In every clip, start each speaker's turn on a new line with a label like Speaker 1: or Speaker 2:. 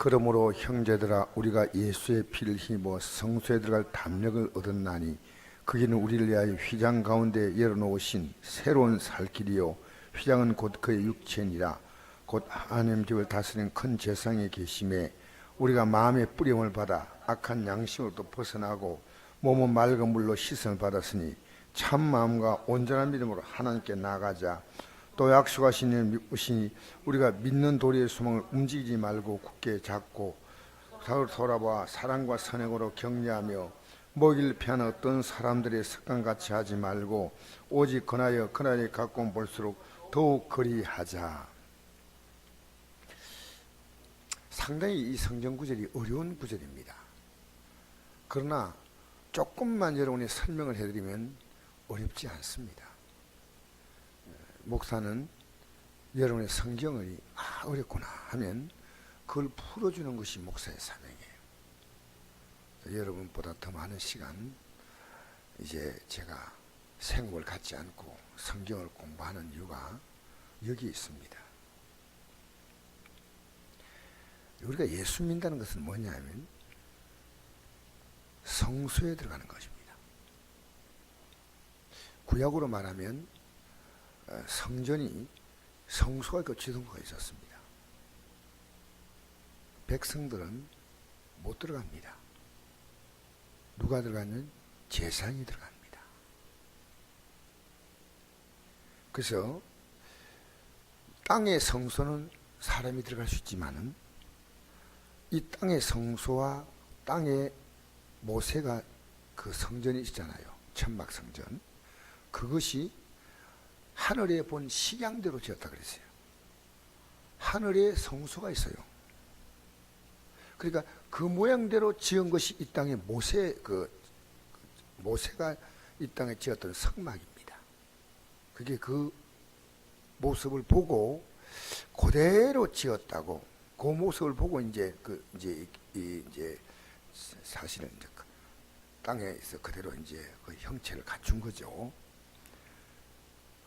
Speaker 1: 그러므로 형제들아 우리가 예수의 피를 힘입어 성소에 들어갈 담력을 얻었나니 그기는 우리를 위하여 휘장 가운데 열어놓으신 새로운 살 길이요 휘장은 곧 그의 육체니라. 곧 하나님 집을 다스리는 큰 제사장이 계심에 우리가 마음의 뿌림을 받아 악한 양심으로부터 벗어나고 몸은 맑은 물로 씻음을 받았으니 참 마음과 온전한 믿음으로 하나님께 나아가자. 또 약속하신 일 믿으시니 우리가 믿는 도리의 소망을 움직이지 말고 굳게 잡고 서로 돌아봐 사랑과 선행으로 격려하며 먹일 피하는 어떤 사람들의 습관같이 하지 말고 오직 그나여 그날이 가까운 볼수록 더욱 그리하자. 상당히 이 성경 구절이 어려운 구절입니다. 그러나 조금만 여러분이 설명을 해드리면 어렵지 않습니다. 목사는 여러분의 성경을 어렵구나 하면 그걸 풀어주는 것이 목사의 사명이에요. 여러분보다 더 많은 시간 이제 제가 생업을 갖지 않고 성경을 공부하는 이유가 여기 있습니다. 우리가 예수 믿는다는 것은 뭐냐면 성소에 들어가는 것입니다. 구약으로 말하면 성전이 성소가 있고 지성소가 있었습니다. 백성들은 못 들어갑니다. 누가 들어가면 제사장이 들어갑니다. 그래서 땅의 성소는 사람이 들어갈 수 있지만은 이 땅의 성소와 땅의 모세가 그 성전이 있잖아요. 천막 성전. 그것이 하늘에 본 식양대로 지었다 그랬어요. 하늘에 성소가 있어요. 그러니까 그 모양대로 지은 것이 이 땅의 모세가 이 땅에 지었던 성막입니다. 그게 그 모습을 보고 그대로 지었다고. 그 모습을 보고 이제 사실은 이제 땅에서 그대로 이제 그 형체를 갖춘 거죠.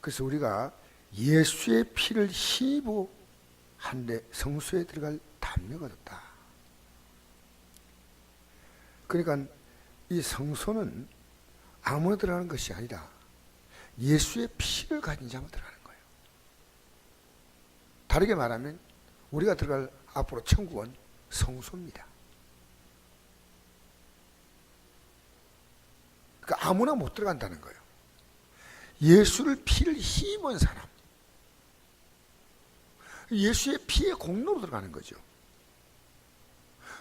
Speaker 1: 그래서 우리가 예수의 피를 힘입어 한데 성소에 들어갈 담력을 얻었다. 그러니까 이 성소는 아무나 들어가는 것이 아니라 예수의 피를 가진 자만 들어가는 거예요. 다르게 말하면 우리가 들어갈 앞으로 천국은 성소입니다. 그러니까 아무나 못 들어간다는 거예요. 예수를 피를 힘입은 사람, 예수의 피의 공로로 들어가는 거죠.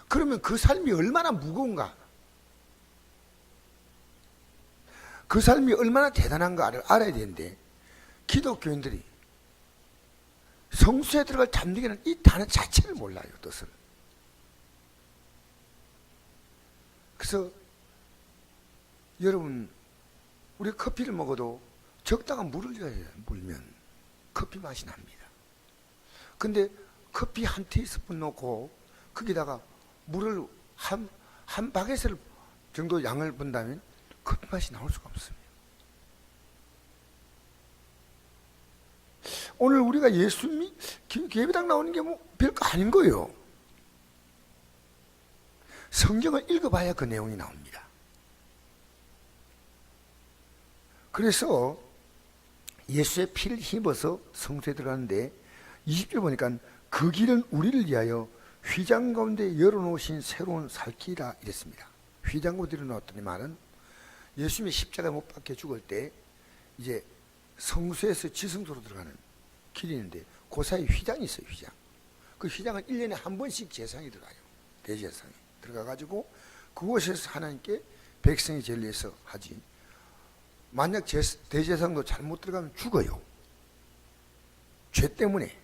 Speaker 1: 그러면 그 삶이 얼마나 무거운가, 그 삶이 얼마나 대단한가를 알아야 되는데 기독교인들이 성수에 들어갈 잠들기는 이 단어 자체를 몰라요. 뜻을. 그래서 여러분 우리 커피를 먹어도 적당한 물을 물면 커피 맛이 납니다. 근데 커피 한 티스푼 넣고 거기다가 물을 한 바게트 정도 양을 분다면 커피 맛이 나올 수가 없습니다. 오늘 우리가 예수님이 예배당 나오는 게 뭐 별거 아닌 거예요. 성경을 읽어봐야 그 내용이 나옵니다. 그래서 예수의 피를 힘입어서 성소에 들어가는데 20절 보니까 그 길은 우리를 위하여 휘장 가운데 열어놓으신 새로운 살길이라 이랬습니다. 휘장 가운데 열어놓았더니 말은 예수님이 십자가에 못 박혀 죽을 때 이제 성소에서 지성소로 들어가는 길이 있는데 그 사이에 휘장이 있어요. 휘장. 그 휘장은 1년에 한 번씩 제사장이 들어가요. 대제사장이 들어가가지고 그곳에서 하나님께 백성의 죄를 위해서 하지. 만약 대제사장도 잘못 들어가면 죽어요. 죄 때문에.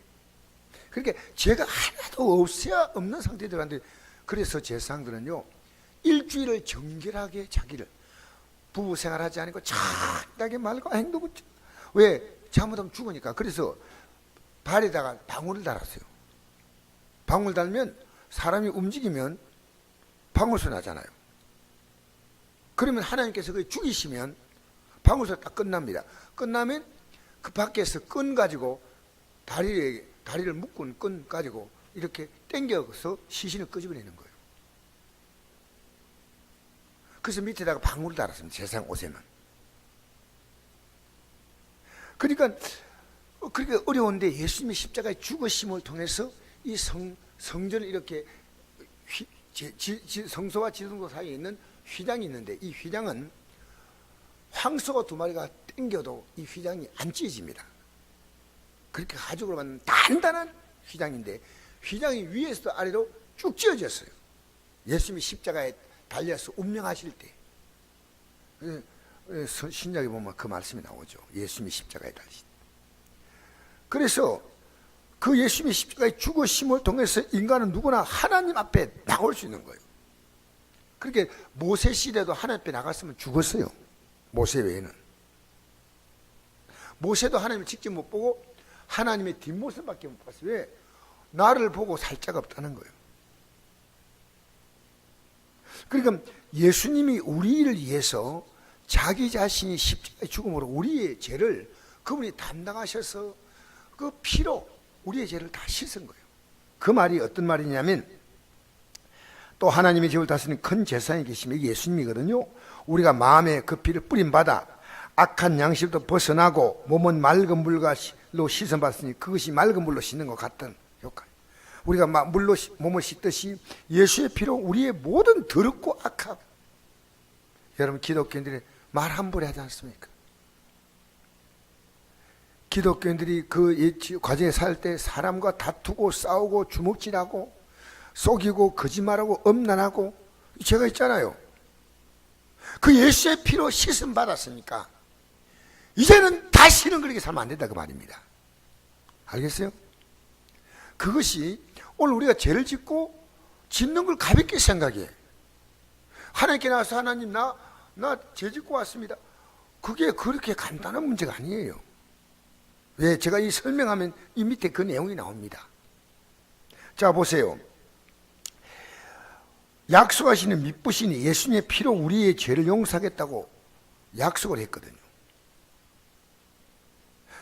Speaker 1: 그러니까 죄가 하나도 없는 상태에 들어가는데, 그래서 제사장들은요 일주일을 정결하게 자기를 부부 생활하지 않고 착하게 말과 행동을, 왜? 잘못하면 죽으니까. 그래서 발에다가 방울을 달았어요. 방울 달면 사람이 움직이면 방울소 나잖아요. 그러면 하나님께서 그걸 죽이시면 방울소 딱 끝납니다. 끝나면 그 밖에서 끈 가지고 다리를 묶은 끈 가지고 이렇게 당겨서 시신을 끄집어내는 거예요. 그래서 밑에다가 방울을 달았습니다. 세상 옷에는. 그러니까 그렇게 어려운데 예수님의 십자가의 죽으심을 통해서 이 성전을 이렇게 성소와 지성소 사이에 있는 휘장이 있는데, 이 휘장은 황소가 2마리가 당겨도 이 휘장이 안 찢어집니다. 그렇게 가죽으로 만든 단단한 휘장인데, 휘장이 위에서 아래로 쭉 찢어졌어요. 예수님이 십자가에 달려서 운명하실 때 신약에 보면 그 말씀이 나오죠. 예수님이 십자가에 달리실 때. 그래서 그 예수님의 십자가의 죽으심을 통해서 인간은 누구나 하나님 앞에 나올 수 있는 거예요. 그렇게 모세 시대도 하나님 앞에 나갔으면 죽었어요. 모세 외에는. 모세도 하나님을 직접 못 보고 하나님의 뒷모습밖에 못 봤어요. 왜? 나를 보고 살 자가 없다는 거예요. 그러니까 예수님이 우리를 위해서 자기 자신이 십자가의 죽음으로 우리의 죄를 그분이 담당하셔서 그 피로 우리의 죄를 다 씻은 거예요. 그 말이 어떤 말이냐면, 또 하나님의 죄를 다스리는 큰 제사장이 계시면 이게 예수님이거든요. 우리가 마음에 그 피를 뿌림받아 악한 양식도 벗어나고 몸은 맑은 물로 씻어봤으니 그것이 맑은 물로 씻는 것 같은 효과. 우리가 물로 몸을 씻듯이 예수의 피로 우리의 모든 더럽고 악함. 여러분, 기독교인들이 말 함부로 하지 않습니까? 기독교인들이 그 과정에 살 때 사람과 다투고 싸우고 주먹질하고 속이고 거짓말하고 음란하고 죄가 있잖아요. 그 예수의 피로 씻음 받았으니까 이제는 다시는 그렇게 살면 안 된다 그 말입니다. 알겠어요? 그것이 오늘 우리가 죄를 짓고 짓는 걸 가볍게 생각해. 하나님께 나와서 하나님 나 죄 짓고 왔습니다. 그게 그렇게 간단한 문제가 아니에요. 왜? 제가 이 설명하면 이 밑에 그 내용이 나옵니다. 자, 보세요. 약속하시는 미쁘시니 예수님의 피로 우리의 죄를 용서하겠다고 약속을 했거든요.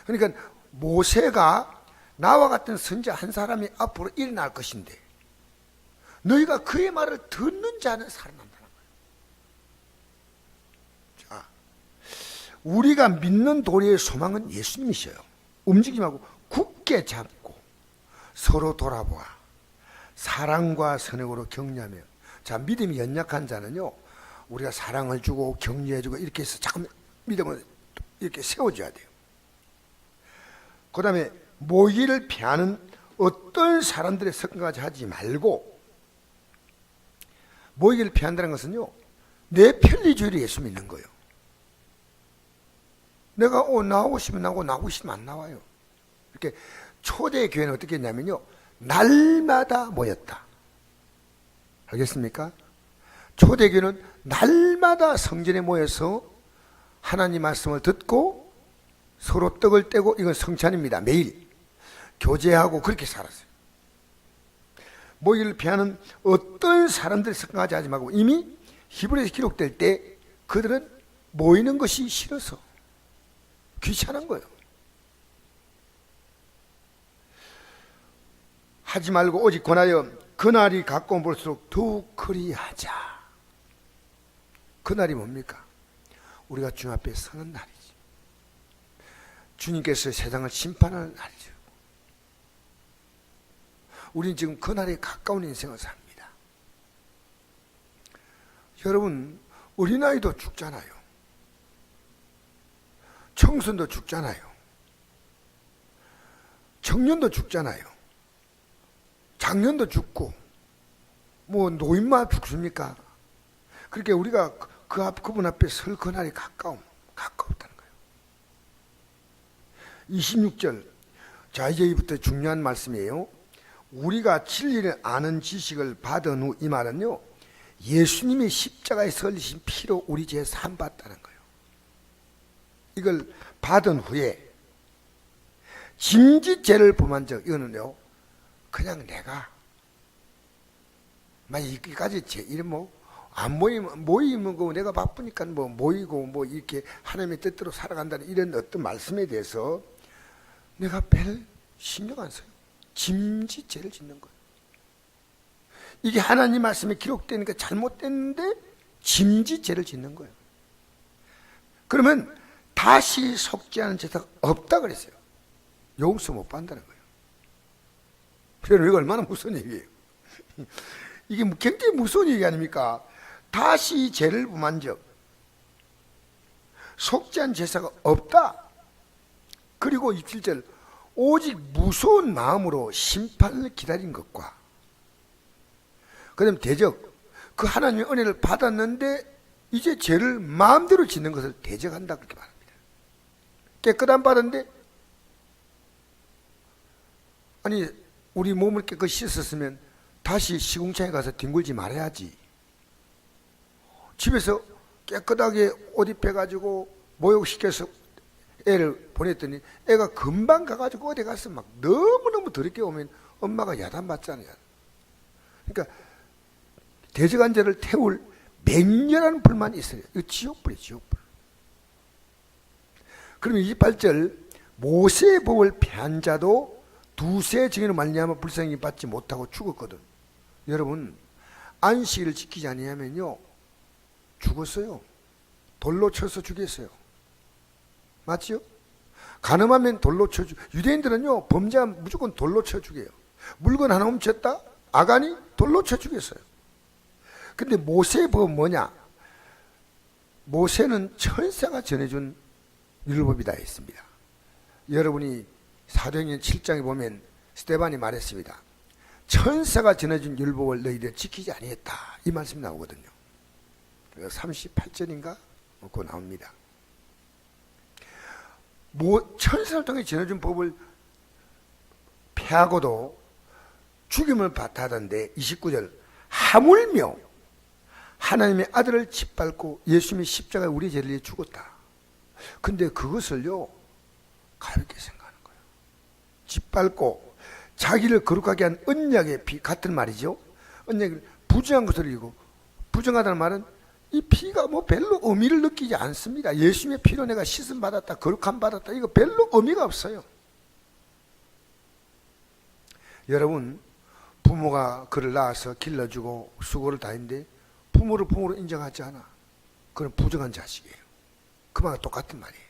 Speaker 1: 그러니까 모세가 나와 같은 선지자 한 사람이 앞으로 일어날 것인데 너희가 그의 말을 듣는 자는 살아난다는 거예요. 자, 우리가 믿는 도리의 소망은 예수님이셔요. 움직이지 말고 굳게 잡고 서로 돌아보아 사랑과 선행으로 격려하며. 자, 믿음이 연약한 자는요, 우리가 사랑을 주고 격려해주고 이렇게 해서 잠깐 믿음을 이렇게 세워줘야 돼요. 그 다음에 모이기를 피하는 어떤 사람들의 습관까지 하지 말고, 모이기를 피한다는 것은요, 내 편리주의를 예수 믿는 거예요. 내가 나오고 싶으면 나오고 나오고 싶으면 안 나와요. 이렇게 초대교회는 어떻게 했냐면요, 날마다 모였다. 알겠습니까? 초대교회는 날마다 성전에 모여서 하나님 말씀을 듣고 서로 떡을 떼고, 이건 성찬입니다. 매일 교제하고 그렇게 살았어요. 모이기를 피하는 어떤 사람들이 생각하지 하지 말고, 이미 히브리서에 기록될 때 그들은 모이는 것이 싫어서 귀찮은 거예요. 하지 말고 오직 권하여 그날이 가까운 볼수록 더욱 그리하자. 그날이 뭡니까? 우리가 주님 앞에 서는 날이지. 주님께서 세상을 심판하는 날이죠. 우리는 지금 그날에 가까운 인생을 삽니다. 여러분, 어린아이도 죽잖아요. 청순도 죽잖아요. 청년도 죽잖아요. 장년도 죽고, 뭐 노인만 죽습니까? 그렇게 우리가 그분 앞에 설 그날이 가까웠다는 거예요. 26절. 자, 이제부터 중요한 말씀이에요. 우리가 진리를 아는 지식을 받은 후, 이 말은요, 예수님이 십자가에 설리신 피로 우리 죄 사함 받다는 거예요. 이걸 받은 후에 짐짓죄를 범한 적, 이거는요, 그냥 내가 만약 이까지 제 이름 안 모이면 거 내가 바쁘니까 모이고 이렇게 하나님의 뜻대로 살아간다는 이런 어떤 말씀에 대해서 내가 별 신경 안 써요. 짐짓죄를 짓는 거예요. 이게 하나님 말씀에 기록되니까 잘못됐는데 짐짓 죄를 짓는 거예요. 그러면 다시 속죄하는 제사가 없다 그랬어요. 용서 못 받는다는 거예요. 여러분, 이거 얼마나 무서운 얘기예요. 이게 굉장히 무서운 얘기 아닙니까? 다시 죄를 범한 적, 속죄한 제사가 없다. 그리고 27절, 오직 무서운 마음으로 심판을 기다린 것과, 그 다음 대적, 그 하나님의 은혜를 받았는데 이제 죄를 마음대로 짓는 것을 대적한다, 그렇게 말합니다. 깨끗한 바른데, 아니 우리 몸을 깨끗이 씻었으면 다시 시궁창에 가서 뒹굴지 말아야지. 집에서 깨끗하게 옷 입혀가지고 목욕시켜서 애를 보냈더니 애가 금방 가가지고 어디 가서 막 너무너무 더럽게 오면 엄마가 야단받잖아요. 그러니까 대적한 자를 태울 맹렬한 불만이 있어요. 이거 지옥불이에요, 지옥불. 그러면 28절, 모세의 법을 폐한 자도 두세 증인으로 말미암아 불쌍히 받지 못하고 죽었거든. 여러분, 안식일을 지키지 아니하면요 죽었어요. 돌로 쳐서 죽였어요. 맞죠? 간음하면 돌로 쳐 죽여요. 유대인들은요 범죄하면 무조건 돌로 쳐 죽여요. 물건 하나 훔쳤다? 아간이 돌로 쳐 죽였어요. 근데 모세의 법은 뭐냐? 모세는 천사가 전해준 율법이다 했습니다. 여러분이 사도행전 7장에 보면 스데반이 말했습니다. 천사가 전해준 율법을 너희들 지키지 아니했다, 이 말씀이 나오거든요. 38절인가? 그거 나옵니다. 천사를 통해 전해준 법을 폐하고도 죽임을 받다던데 29절, 하물며 하나님의 아들을 짓밟고 예수님이 십자가에 우리 죄를 위해 죽었다. 근데 그것을요 가볍게 생각하는 거예요. 짓밟고 자기를 거룩하게 한 언약의 피 같은 말이죠. 언약을 부정한 것을 이고, 부정하다는 말은 이 피가 뭐 별로 의미를 느끼지 않습니다. 예수님의 피로 내가 씻음 받았다, 거룩함 받았다, 이거 별로 의미가 없어요. 여러분, 부모가 그를 낳아서 길러주고 수고를 다했는데 부모를 부모로 인정하지 않아. 그건 부정한 자식이에요. 그 말과 똑같은 말이에요.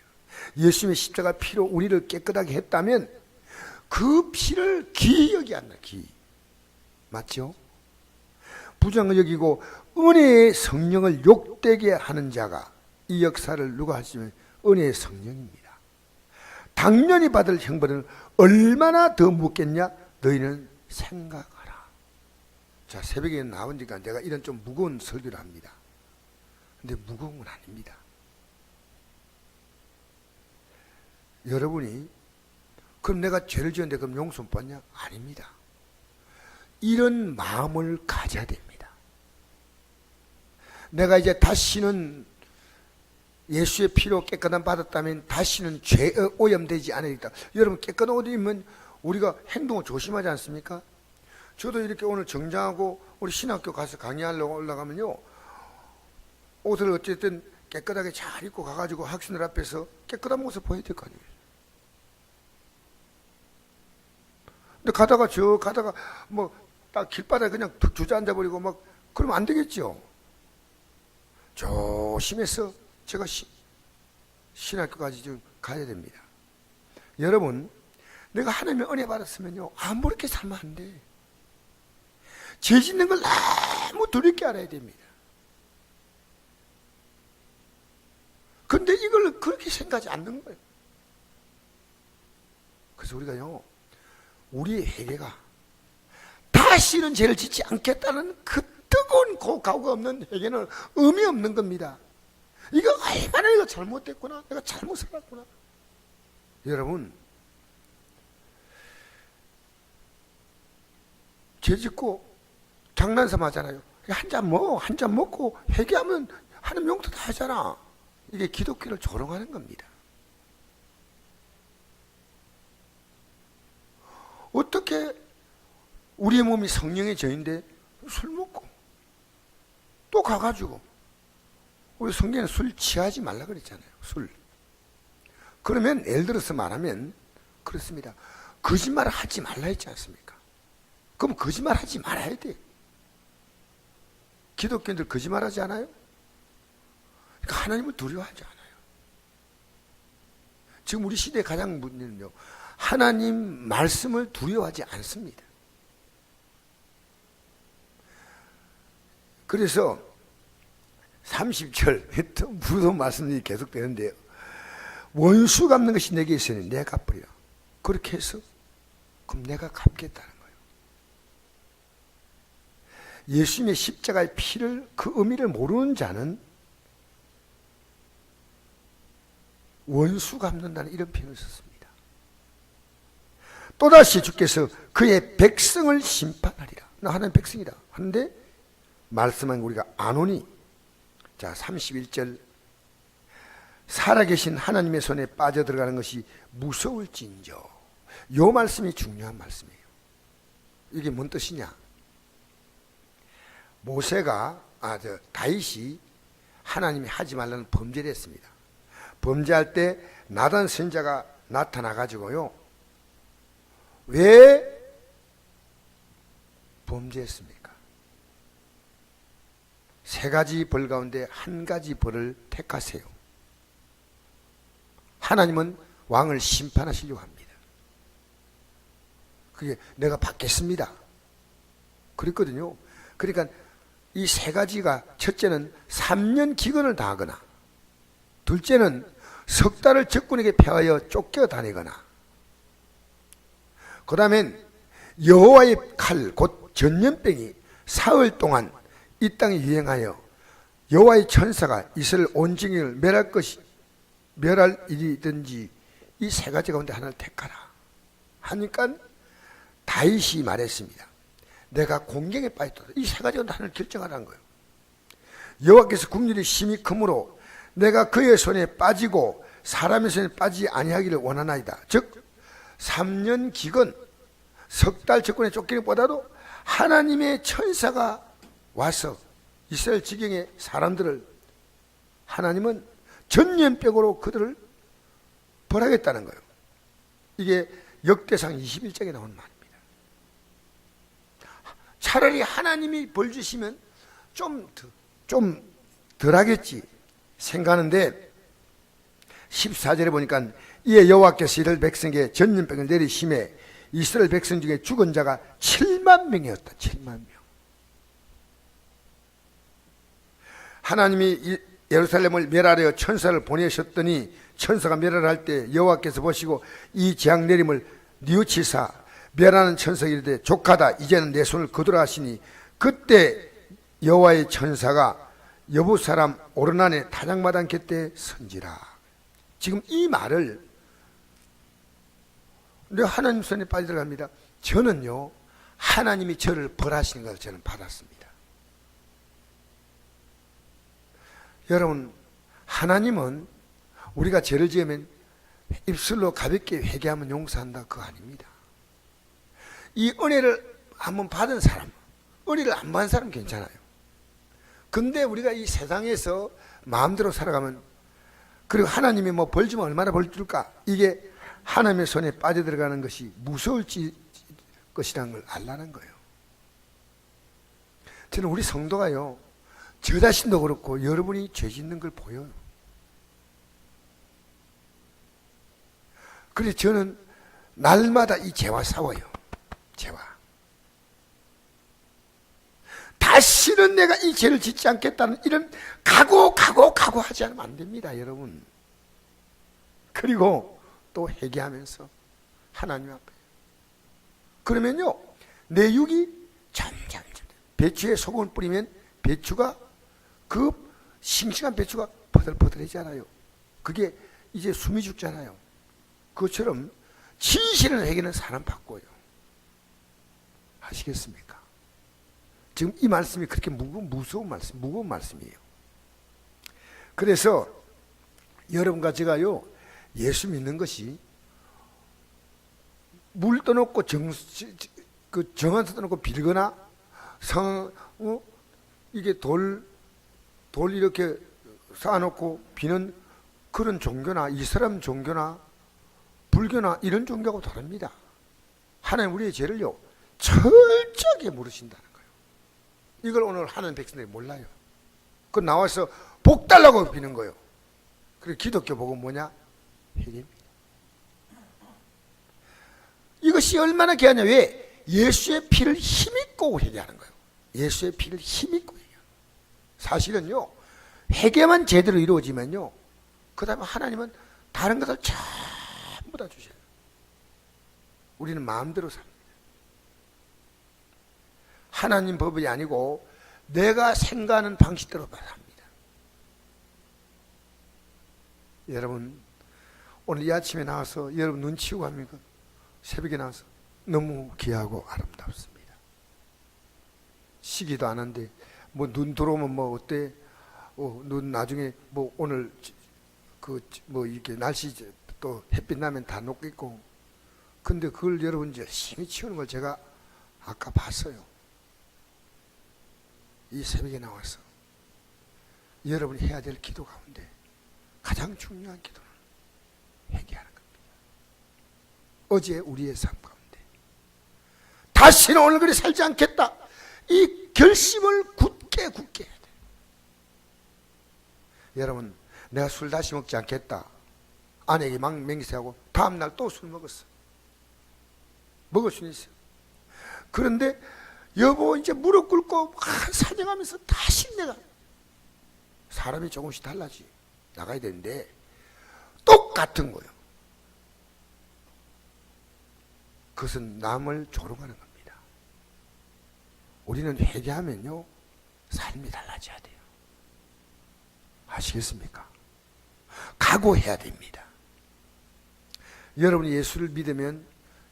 Speaker 1: 예수님의 십자가 피로 우리를 깨끗하게 했다면 그 피를 기이 여기 않나, 기이. 맞죠? 부정을 여기고 은혜의 성령을 욕되게 하는 자가, 이 역사를 누가 하시면 은혜의 성령입니다. 당연히 받을 형벌은 얼마나 더 묻겠냐? 너희는 생각하라. 자, 새벽에 나오니까 내가 이런 좀 무거운 설교를 합니다. 근데 무거운 건 아닙니다. 여러분이 그럼 내가 죄를 지었는데 그럼 용서 못 받냐? 아닙니다. 이런 마음을 가져야 됩니다. 내가 이제 다시는 예수의 피로 깨끗함 받았다면 다시는 죄에 오염되지 않으리다. 여러분, 깨끗한 옷 입으면 우리가 행동을 조심하지 않습니까? 저도 이렇게 오늘 정장하고 우리 신학교 가서 강의하려고 올라가면요, 옷을 어쨌든 깨끗하게 잘 입고 가가지고 학생들 앞에서 깨끗한 모습 보여야 될 거 아니에요. 근데 가다가 뭐 딱 길바닥에 그냥 툭 주저앉아버리고 막 그러면 안 되겠죠. 조심해서 제가 신학교까지 좀 가야 됩니다. 여러분, 내가 하나님의 은혜 받았으면요 아무렇게 살면 안 돼. 죄 짓는 걸 너무 두렵게 알아야 됩니다. 근데 이걸 그렇게 생각하지 않는 거예요. 그래서 우리가요, 우리의 회개가 다시는 죄를 짓지 않겠다는 그 뜨거운 각오가 없는 회개는 의미 없는 겁니다. 이거 얼마나 내가 잘못됐구나, 내가 잘못 살았구나. 여러분, 죄 짓고 장난삼 하잖아요. 한 잔 먹고 회개하면 하나님 용서 다 하잖아. 이게 기독교를 조롱하는 겁니다. 어떻게 우리의 몸이 성령의 저인데 술 먹고 또 가가지고, 우리 성경에 술 취하지 말라 그랬잖아요. 술. 그러면 예를 들어서 말하면 그렇습니다. 거짓말을 하지 말라 했지 않습니까? 그럼 거짓말 하지 말아야 돼. 기독교인들 거짓말하지 않아요? 그러니까 하나님을 두려워하지 않아요. 지금 우리 시대의 가장 문제는요, 하나님 말씀을 두려워하지 않습니다. 그래서 30절 또 무서운 말씀이 계속되는데요. 원수 갚는 것이 내게 있으니 내가 갚으리라. 그렇게 해서 그럼 내가 갚겠다는 거예요. 예수님의 십자가의 피를, 그 의미를 모르는 자는 원수 갚는다는 이런 표현을 썼습니다. 또다시 주께서 그의 백성을 심판하리라. 나 하나님 백성이다 하는데 말씀한 우리가 안 오니, 자 31절, 살아계신 하나님의 손에 빠져들어가는 것이 무서울진저. 요 말씀이 중요한 말씀이에요. 이게 뭔 뜻이냐? 다윗이 하나님이 하지 말라는 범죄를 했습니다. 범죄할 때 나단 선지자가 나타나가지고요, 왜 범죄했습니까? 세 가지 벌 가운데 한 가지 벌을 택하세요. 하나님은 왕을 심판하시려고 합니다. 그게 내가 받겠습니다 그랬거든요. 그러니까 이 세 가지가, 첫째는 3년 기근을 당하거나, 둘째는 석 달을 적군에게 패하여 쫓겨다니거나, 그 다음엔 여호와의 칼 곧 전염병이 사흘 동안 이 땅에 유행하여 여호와의 천사가 이스라엘 온 정역을 멸할 일이든지, 이 세 가지 가운데 하나를 택하라 하니까 다윗이 말했습니다. 내가 공경에 빠졌다. 이 세 가지 가운데 하나를 결정하라는 거예요. 여호와께서 국률이 심히 크므로 내가 그의 손에 빠지고 사람의 손에 빠지지 아니하기를 원하나이다. 즉 3년 기근, 석 달 적군에 쫓기는 것보다도 하나님의 천사가 와서 이스라엘 지경의 사람들을, 하나님은 전염병으로 그들을 벌하겠다는 거예요. 이게 역대상 21장에 나오는 말입니다. 차라리 하나님이 벌 주시면 좀 덜 하겠지 생각하는데, 14절에 보니까 이에 여호와께서 이스라엘 백성에게 전염병을 내리심에 이스라엘 백성 중에 죽은 자가 7만 명이었다. 7만 명. 하나님이 예루살렘을 멸하려 천사를 보내셨더니 천사가 멸하할 때 여호와께서 보시고 이 재앙 내림을 뉘우치사 멸하는 천사가 이르되 족하다. 이제는 내 손을 거두라 하시니, 그때 여호와의 천사가 여부 사람 오르난의 타작마당 곁에 선지라. 지금 이 말을, 내가 하나님 손에 빠져들어갑니다. 저는요, 하나님이 저를 벌하시는 것을 저는 받았습니다. 여러분, 하나님은 우리가 죄를 지으면 입술로 가볍게 회개하면 용서한다, 그거 아닙니다. 이 은혜를 한번 받은 사람, 은혜를 안 받은 사람 괜찮아요. 근데 우리가 이 세상에서 마음대로 살아가면, 그리고 하나님이 뭐 벌 주면 얼마나 벌 줄까, 이게 하나님의 손에 빠져들어가는 것이 무서울 것이라는 걸 알라는 거예요. 저는 우리 성도가요, 저 자신도 그렇고 여러분이 죄 짓는 걸 보여요. 그래서 저는 날마다 이 죄와 싸워요. 죄와. 다시는 내가 이 죄를 짓지 않겠다는 이런 각오 하지 않으면 안 됩니다, 여러분. 그리고 또 회개하면서 하나님 앞에. 그러면요, 내 육이 점점 배추에 소금을 뿌리면 배추가, 그 싱싱한 배추가 퍼들퍼들해지잖아요. 그게 이제 숨이 죽잖아요. 그것처럼 진실을 회개는 사람 바꿔요. 아시겠습니까? 지금 이 말씀이 그렇게 무거운 말씀이에요. 그래서 여러분과 제가요, 예수 믿는 것이 물 떠놓고 정한서 떠놓고 빌거나 이게 돌 이렇게 쌓아놓고 비는 그런 종교나 이슬람 종교나 불교나 이런 종교하고 다릅니다. 하나님 우리의 죄를요 철저하게 물으신다는 거예요. 이걸 오늘 하는 백성들이 몰라요. 그 나와서 복 달라고 비는 거예요. 그리고 기독교 복은 뭐냐? 회개입니다. 이것이 얼마나 귀하냐? 왜? 예수의 피를 힘입고 회개하는 거예요. 예수의 피를 힘입고 회개하는 거예요. 사실은요, 회개만 제대로 이루어지면요, 그 다음에 하나님은 다른 것을 전부 다 주셔요. 우리는 마음대로 삽니다. 하나님 법이 아니고 내가 생각하는 방식대로 삽니다. 여러분, 오늘 이 아침에 나와서 여러분 눈 치우고 합니까? 새벽에 나와서 너무 귀하고 아름답습니다. 시기도 안 한데 뭐 눈 들어오면 뭐 어때? 눈 나중에 뭐 오늘 그 뭐 이렇게 날씨 또 햇빛 나면 다 녹겠고, 근데 그걸 여러분 열심히 치우는 걸 제가 아까 봤어요. 이 새벽에 나와서 여러분이 해야 될 기도 가운데 가장 중요한 기도는 회개하는 겁니다. 어제 우리의 삶 가운데 다시는 오늘 그리 살지 않겠다, 이 결심을 굳게 해야 돼요. 여러분, 내가 술 다시 먹지 않겠다, 아내에게 막 맹세하고 다음날 또 술 먹었어. 먹을 수는 있어요. 그런데 여보 이제 무릎 꿇고 사정하면서 다시 내가, 사람이 조금씩 달라지 나가야 되는데 똑같은 거예요. 그것은 남을 조롱하는 겁니다. 우리는 회개하면요 삶이 달라져야 돼요. 아시겠습니까? 각오해야 됩니다. 여러분이 예수를 믿으면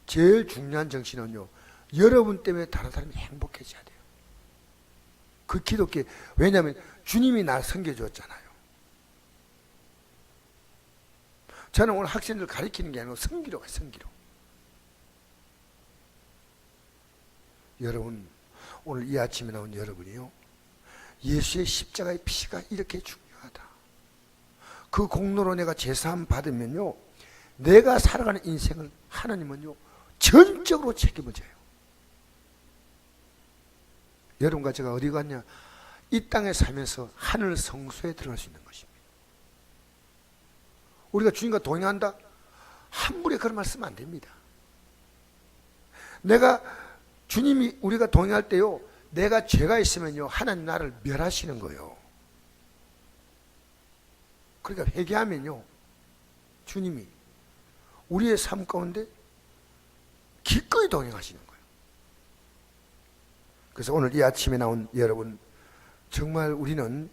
Speaker 1: 제일 중요한 정신은요, 여러분 때문에 다른 사람이 행복해져야 돼요. 그 기독교, 왜냐하면 주님이 날 섬겨주었잖아요. 저는 오늘 학생들 가르치는 게 아니고 섬기러 가요. 섬기러. 여러분, 오늘 이 아침에 나온 여러분이요, 예수의 십자가의 피가 이렇게 중요하다, 그 공로로 내가 제사함 받으면요, 내가 살아가는 인생을 하나님은요 전적으로 책임을 져요. 여러분과 제가 어디 갔냐? 이 땅에 살면서 하늘 성소에 들어갈 수 있는 것입니다. 우리가 주님과 동행한다? 함부로 그런 말 쓰면 안 됩니다. 내가 주님이 우리가 동행할 때요, 내가 죄가 있으면요 하나님 나를 멸하시는 거예요. 그러니까 회개하면요 주님이 우리의 삶 가운데 기꺼이 동행하시는 거예요. 그래서 오늘 이 아침에 나온 여러분, 정말 우리는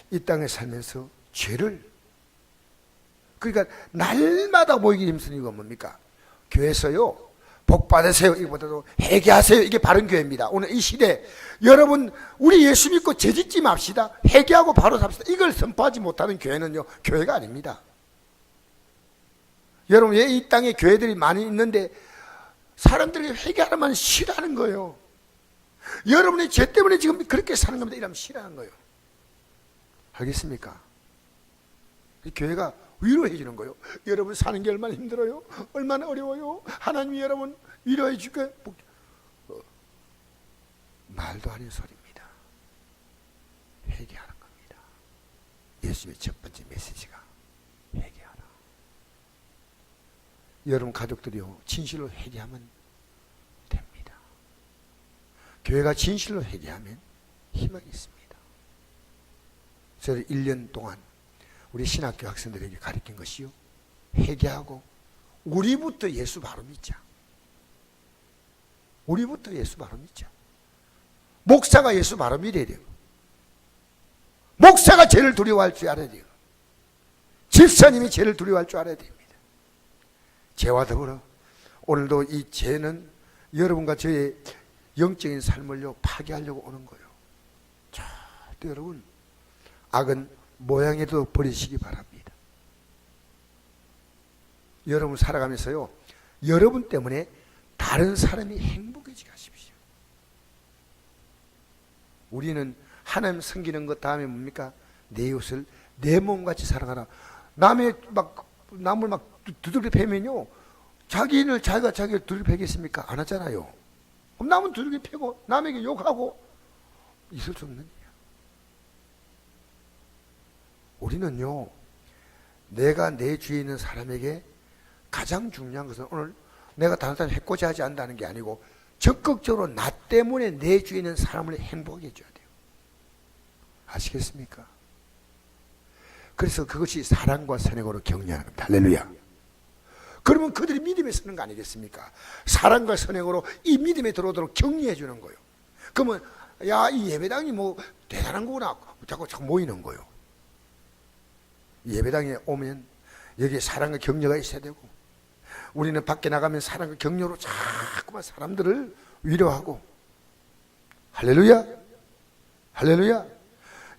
Speaker 1: 이 땅에 살면서 죄를, 그러니까 날마다 보이기 힘든 이유가 뭡니까? 교회에서요 복 받으세요 이거보다도 회개하세요, 이게 바른 교회입니다. 오늘 이 시대 여러분, 우리 예수 믿고 죄 짓지 맙시다, 회개하고 바로 삽시다, 이걸 선포하지 못하는 교회는요 교회가 아닙니다. 여러분, 왜 이 땅에 교회들이 많이 있는데 사람들이 회개하라면 싫어하는 거예요. 여러분의 죄 때문에 지금 그렇게 사는 겁니다. 이러면 싫어하는 거예요. 알겠습니까? 교회가 위로해 주는 거예요. 여러분 사는 게 얼마나 힘들어요, 얼마나 어려워요, 하나님이 여러분 위로해 줄게. 말도 아닌 소리입니다. 회개하는 겁니다. 예수의 첫 번째 메시지가 회개하라. 여러분 가족들이요 진실로 회개하면 됩니다. 교회가 진실로 회개하면 희망이 있습니다. 저를 1년 동안 우리 신학교 학생들에게 가르친 것이요, 회개하고 우리부터 예수 바로 믿자. 우리부터 예수 바로 믿자. 목사가 예수 바로 믿어야 돼요. 목사가 죄를 두려워할 줄 알아야 돼요. 집사님이 죄를 두려워할 줄 알아야 됩니다. 죄와 더불어 오늘도 이 죄는 여러분과 저의 영적인 삶을요 파괴하려고 오는 거예요. 절대 여러분 악은 모양에도 버리시기 바랍니다. 여러분 살아가면서요 여러분 때문에 다른 사람이 행복해지게 하십시오. 우리는 하나님 섬기는 것 다음에 뭡니까? 내 이웃을 내 몸같이 사랑하라. 남을 막 두들겨 패면요 자기를 자기가 자기를 두들겨 패겠습니까? 안 하잖아요. 그럼 남은 두들겨 패고 남에게 욕하고 있을 수 없는 일이야. 우리는요, 내가 내 주위에 있는 사람에게 가장 중요한 것은 오늘 내가 다른 사람 해코지 하지 않는다는 게 아니고 적극적으로 나 때문에 내 주위에 있는 사람을 행복하게 해줘야 돼요. 아시겠습니까? 그래서 그것이 사랑과 선행으로 격려하는 겁니다. 할렐루야. 그러면 그들이 믿음에 서는 거 아니겠습니까? 사랑과 선행으로 이 믿음에 들어오도록 격려해 주는 거예요. 그러면 야, 이 예배당이 뭐 대단한 거구나 자꾸 모이는 거예요. 예배당에 오면 여기에 사랑과 격려가 있어야 되고, 우리는 밖에 나가면 사랑과 격려로 자꾸만 사람들을 위로하고. 할렐루야. 할렐루야.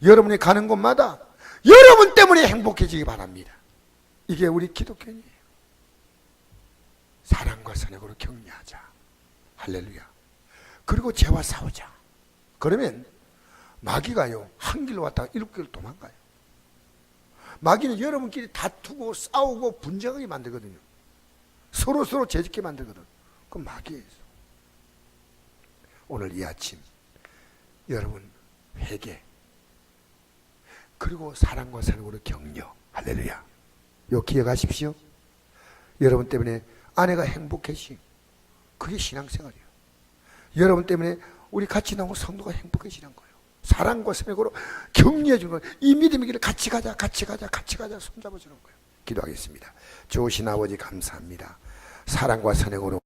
Speaker 1: 여러분이 가는 곳마다 여러분 때문에 행복해지기 바랍니다. 이게 우리 기독교인이에요. 사랑과 선행으로 격려하자. 할렐루야. 그리고 죄와 싸우자. 그러면 마귀가요, 한 길로 왔다가 일곱 길로 도망가요. 마귀는 여러분끼리 다투고 싸우고 분쟁하게 만들거든요. 서로 죄짓게 만들거든. 그건 마귀예요. 오늘 이 아침 여러분 회개, 그리고 사랑과 선행으로 격려. 할렐루야. 요 기억하십시오. 여러분 때문에 아내가 행복해지, 그게 신앙생활이에요. 여러분 때문에 우리 같이 나온 성도가 행복해지는 거예요. 사랑과 선행으로 격려해 주는 거예요. 이 믿음의 길을 같이 가자 손잡아 주는 거예요. 기도하겠습니다. 좋으신 아버지 감사합니다. 사랑과 선행으로